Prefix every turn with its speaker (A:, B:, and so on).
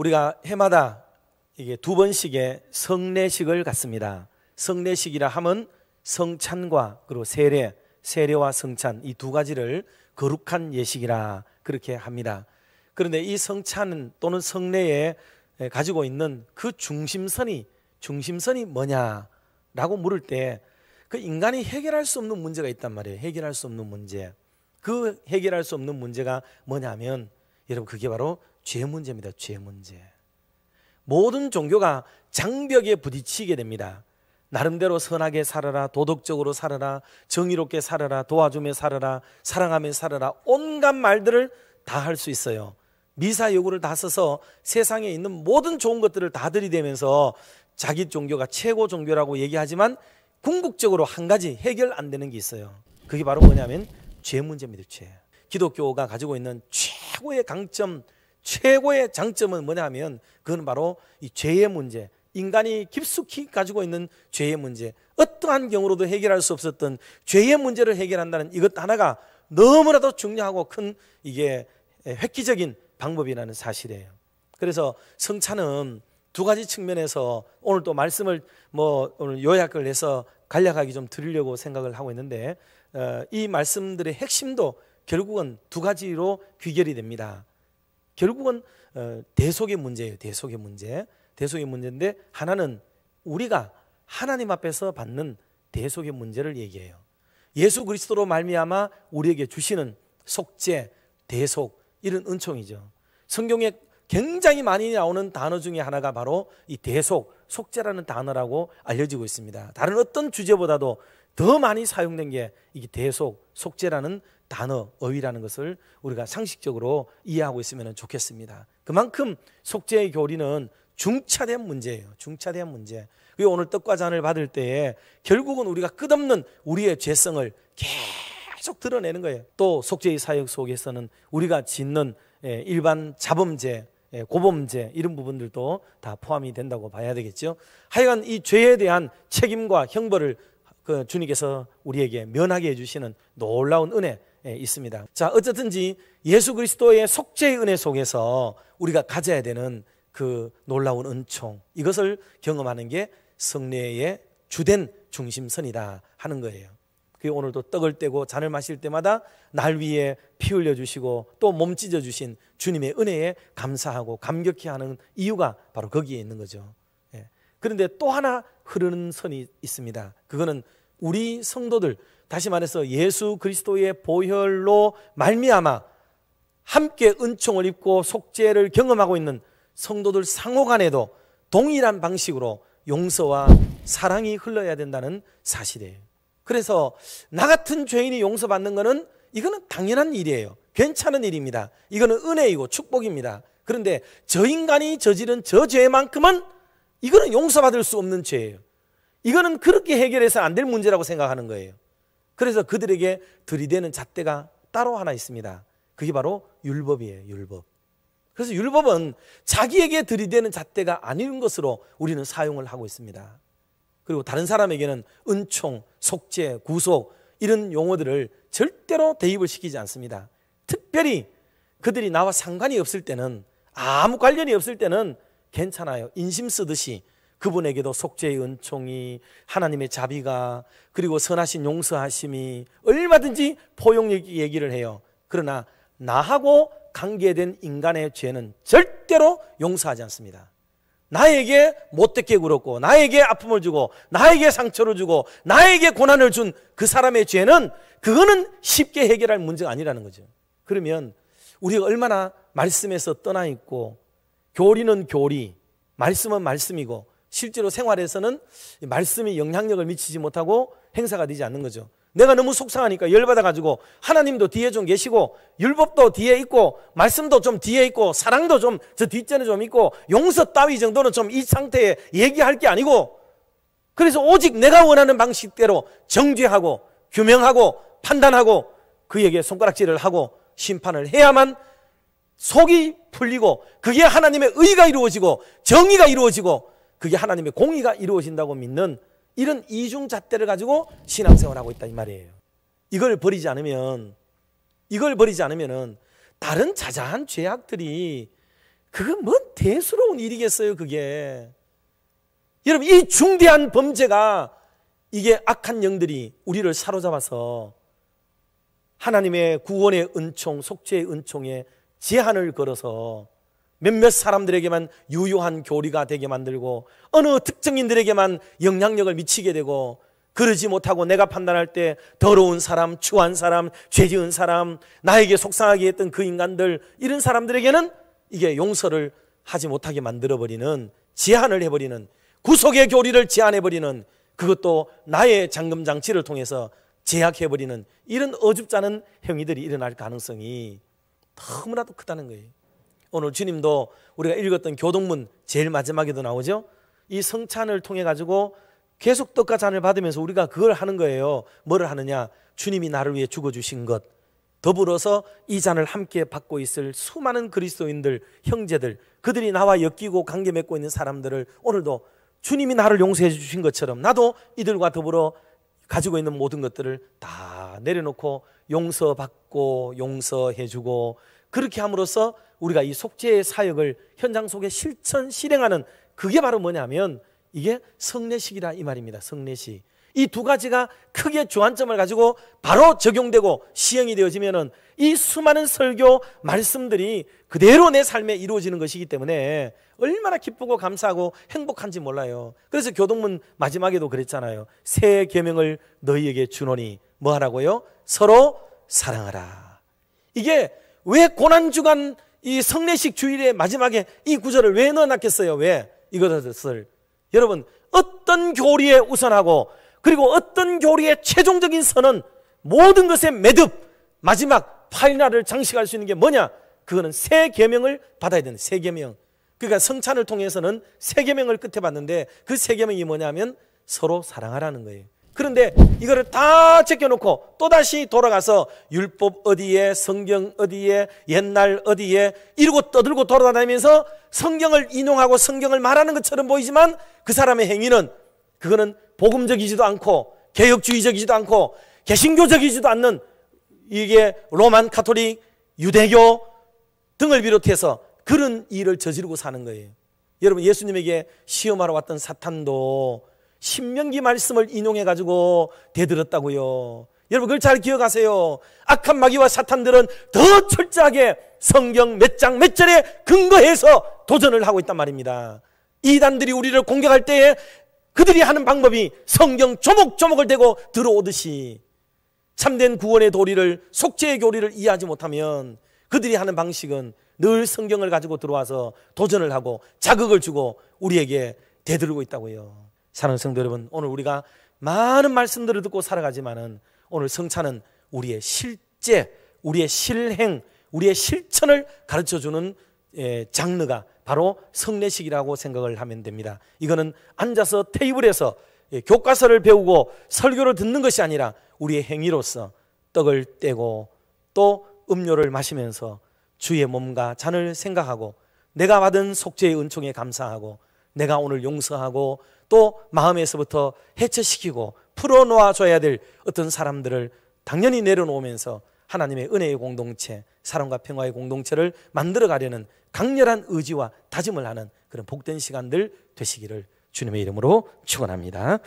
A: 우리가 해마다 이게 2번씩의 성례식을 갖습니다. 성례식이라 하면 성찬과 그리고 세례와 성찬 이 두 가지를 거룩한 예식이라 그렇게 합니다. 그런데 이 성찬 또는 성례에 가지고 있는 그 중심선이 뭐냐라고 물을 때 그 인간이 해결할 수 없는 문제가 있단 말이에요. 해결할 수 없는 문제. 그 해결할 수 없는 문제가 뭐냐면 여러분 그게 바로 죄 문제입니다. 죄 문제. 모든 종교가 장벽에 부딪히게 됩니다. 나름대로 선하게 살아라, 도덕적으로 살아라, 정의롭게 살아라, 도와주며 살아라, 사랑하며 살아라, 온갖 말들을 다 할 수 있어요. 미사 여구를 다 써서 세상에 있는 모든 좋은 것들을 다 들이대면서 자기 종교가 최고 종교라고 얘기하지만 궁극적으로 한 가지 해결 안 되는 게 있어요. 그게 바로 뭐냐면 죄 문제입니다. 죄. 기독교가 가지고 있는 최고의 강점, 최고의 장점은 뭐냐면 그건 바로 이 죄의 문제, 인간이 깊숙이 가지고 있는 죄의 문제, 어떠한 경우로도 해결할 수 없었던 죄의 문제를 해결한다는 이것 하나가 너무나도 중요하고 큰 이게 획기적인 방법이라는 사실이에요. 그래서 성찬은 두 가지 측면에서 오늘 또 말씀을 오늘 요약을 해서 간략하게 좀 드리려고 생각을 하고 있는데 이 말씀들의 핵심도 결국은 두 가지로 귀결이 됩니다. 결국은 대속의 문제예요. 대속의 문제인데 하나는 우리가 하나님 앞에서 받는 대속의 문제를 얘기해요. 예수 그리스도로 말미암아 우리에게 주시는 속죄, 대속 이런 은총이죠. 성경에 굉장히 많이 나오는 단어 중에 하나가 바로 이 대속, 속죄라는 단어라고 알려지고 있습니다. 다른 어떤 주제보다도 더 많이 사용된 게 이게 대속, 속죄라는 단어, 어휘라는 것을 우리가 상식적으로 이해하고 있으면 좋겠습니다. 그만큼 속죄의 교리는 중차대한 문제예요. 중차대한 문제. 그리고 오늘 떡과 잔을 받을 때에 결국은 우리가 끝없는 우리의 죄성을 계속 드러내는 거예요. 또 속죄의 사역 속에서는 우리가 짓는 일반 자범죄, 고범죄 이런 부분들도 다 포함이 된다고 봐야 되겠죠. 하여간 이 죄에 대한 책임과 형벌을 주님께서 우리에게 면하게 해주시는 놀라운 은혜 있습니다. 자, 어쨌든지 예수 그리스도의 속죄의 은혜 속에서 우리가 가져야 되는 그 놀라운 은총, 이것을 경험하는 게 성례의 주된 중심선이다 하는 거예요. 그리고 오늘도 떡을 떼고 잔을 마실 때마다 날 위해 피 흘려 주시고 또 몸 찢어 주신 주님의 은혜에 감사하고 감격해 하는 이유가 바로 거기에 있는 거죠. 그런데 또 하나 흐르는 선이 있습니다. 그거는 우리 성도들, 다시 말해서 예수 그리스도의 보혈로 말미암아 함께 은총을 입고 속죄를 경험하고 있는 성도들 상호 간에도 동일한 방식으로 용서와 사랑이 흘러야 된다는 사실이에요. 그래서 나 같은 죄인이 용서받는 것은 이거는 당연한 일이에요. 괜찮은 일입니다. 이거는 은혜이고 축복입니다. 그런데 저 인간이 저지른 저 죄만큼은 이거는 용서받을 수 없는 죄예요. 이거는 그렇게 해결해서 안 될 문제라고 생각하는 거예요. 그래서 그들에게 들이대는 잣대가 따로 하나 있습니다. 그게 바로 율법이에요. 율법. 그래서 율법은 자기에게 들이대는 잣대가 아닌 것으로 우리는 사용을 하고 있습니다. 그리고 다른 사람에게는 은총, 속죄, 구속 이런 용어들을 절대로 대입을 시키지 않습니다. 특별히 그들이 나와 상관이 없을 때는, 아무 관련이 없을 때는 괜찮아요. 인심 쓰듯이 그분에게도 속죄의 은총이, 하나님의 자비가, 그리고 선하신 용서하심이 얼마든지 포용력 있게 얘기를 해요. 그러나 나하고 관계된 인간의 죄는 절대로 용서하지 않습니다. 나에게 못되게 굴었고, 나에게 아픔을 주고, 나에게 상처를 주고, 나에게 고난을 준 그 사람의 죄는, 그거는 쉽게 해결할 문제가 아니라는 거죠. 그러면 우리가 얼마나 말씀에서 떠나 있고, 교리는 교리, 말씀은 말씀이고, 실제로 생활에서는 말씀이 영향력을 미치지 못하고 행사가 되지 않는 거죠. 내가 너무 속상하니까 열받아가지고 하나님도 뒤에 좀 계시고, 율법도 뒤에 있고, 말씀도 좀 뒤에 있고, 사랑도 좀 저 뒷전에 좀 있고, 용서 따위 정도는 좀 이 상태에 얘기할 게 아니고, 그래서 오직 내가 원하는 방식대로 정죄하고 규명하고 판단하고 그에게 손가락질을 하고 심판을 해야만 속이 풀리고, 그게 하나님의 의가 이루어지고 정의가 이루어지고 그게 하나님의 공의가 이루어진다고 믿는 이런 이중잣대를 가지고 신앙생활을 하고 있다 이 말이에요. 이걸 버리지 않으면은 다른 자자한 죄악들이 그건 뭔 대수로운 일이겠어요, 그게. 여러분, 이 중대한 범죄가, 이게 악한 영들이 우리를 사로잡아서 하나님의 구원의 은총, 속죄의 은총에 제한을 걸어서 몇몇 사람들에게만 유효한 교리가 되게 만들고 어느 특정인들에게만 영향력을 미치게 되고, 그러지 못하고 내가 판단할 때 더러운 사람, 추한 사람, 죄 지은 사람, 나에게 속상하게 했던 그 인간들, 이런 사람들에게는 이게 용서를 하지 못하게 만들어버리는, 제한을 해버리는, 구속의 교리를 제한해버리는, 그것도 나의 잠금장치를 통해서 제약해버리는 이런 어줍잖은 행위들이 일어날 가능성이 너무나도 크다는 거예요. 오늘 주님도 우리가 읽었던 교동문 제일 마지막에도 나오죠. 이 성찬을 통해 가지고 계속 떡과 잔을 받으면서 우리가 그걸 하는 거예요. 뭐를 하느냐? 주님이 나를 위해 죽어주신 것, 더불어서 이 잔을 함께 받고 있을 수많은 그리스도인들, 형제들, 그들이 나와 엮이고 관계 맺고 있는 사람들을 오늘도 주님이 나를 용서해 주신 것처럼 나도 이들과 더불어 가지고 있는 모든 것들을 다 내려놓고 용서받고 용서해주고, 그렇게 함으로써 우리가 이 속죄의 사역을 현장 속에 실행하는, 그게 바로 뭐냐면 이게 성례식이라 이 말입니다. 성례식. 이 두 가지가 크게 주안점을 가지고 바로 적용되고 시행이 되어지면은 이 수많은 설교 말씀들이 그대로 내 삶에 이루어지는 것이기 때문에 얼마나 기쁘고 감사하고 행복한지 몰라요. 그래서 교동문 마지막에도 그랬잖아요. 새 계명을 너희에게 주노니 뭐 하라고요? 서로 사랑하라. 이게 왜 고난주간 이 성례식 주일의 마지막에 이 구절을 왜 넣어놨겠어요? 왜 이것을? 여러분, 어떤 교리에 우선하고 그리고 어떤 교리의 최종적인 선은, 모든 것의 매듭, 마지막 파이널을 장식할 수 있는 게 뭐냐? 그거는 새 계명을 받아야 되는 새 계명. 그러니까 성찬을 통해서는 새 계명을 끝에 받는데, 그 새 계명이 뭐냐면 서로 사랑하라는 거예요. 그런데 이거를 다 제껴놓고 또다시 돌아가서 율법 어디에, 성경 어디에, 옛날 어디에 이러고 떠들고 돌아다니면서 성경을 인용하고 성경을 말하는 것처럼 보이지만 그 사람의 행위는, 그거는 복음적이지도 않고 개혁주의적이지도 않고 개신교적이지도 않는, 이게 로만 가톨릭, 유대교 등을 비롯해서 그런 일을 저지르고 사는 거예요. 여러분, 예수님에게 시험하러 왔던 사탄도 신명기 말씀을 인용해가지고 대들었다고요. 여러분, 그걸 잘 기억하세요. 악한 마귀와 사탄들은 더 철저하게 성경 몇 장 몇 절에 근거해서 도전을 하고 있단 말입니다. 이단들이 우리를 공격할 때에 그들이 하는 방법이 성경 조목조목을 대고 들어오듯이, 참된 구원의 도리를, 속죄의 교리를 이해하지 못하면 그들이 하는 방식은 늘 성경을 가지고 들어와서 도전을 하고 자극을 주고 우리에게 대들고 있다고요. 사랑하는 성도 여러분, 오늘 우리가 많은 말씀들을 듣고 살아가지만은 오늘 성찬은 우리의 실제, 우리의 실행, 우리의 실천을 가르쳐주는 장르가 바로 성례식이라고 생각을 하면 됩니다. 이거는 앉아서 테이블에서 교과서를 배우고 설교를 듣는 것이 아니라 우리의 행위로서 떡을 떼고 또 음료를 마시면서 주의 몸과 잔을 생각하고 내가 받은 속죄의 은총에 감사하고 내가 오늘 용서하고 또 마음에서부터 해체시키고 풀어놓아줘야 될 어떤 사람들을 당연히 내려놓으면서 하나님의 은혜의 공동체, 사랑과 평화의 공동체를 만들어가려는 강렬한 의지와 다짐을 하는 그런 복된 시간들 되시기를 주님의 이름으로 축원합니다.